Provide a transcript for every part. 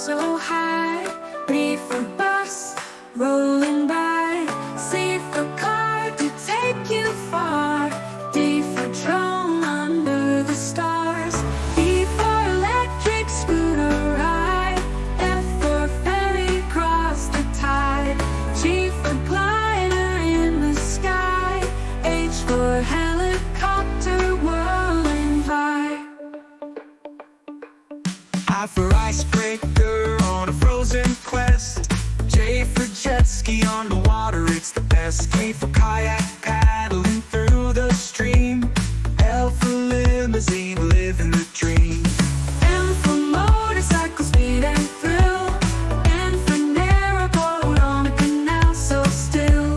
so high. B for bus, rolling by. C for car, to take you far. D for drone, under the stars. E for electric scooter ride. F for ferry, cross the tide. G for glider in the sky. H for helicopter, whirling by. I for icebreaker on a frozen quest. J for jet ski on the water, it's the best. K for kayak, paddling through the stream. L for limousine, living the dream. M for motorcycle, speed and thrill. N for narrowboat on a canal so still.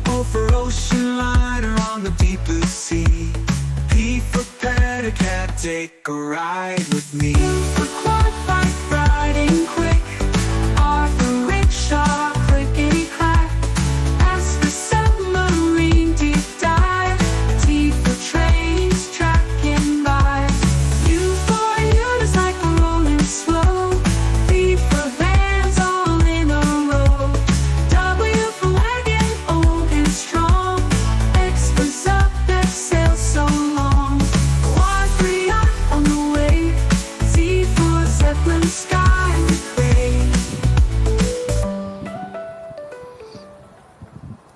O for ocean liner on the deepest sea. P for pedicab, take a ride with me. Q for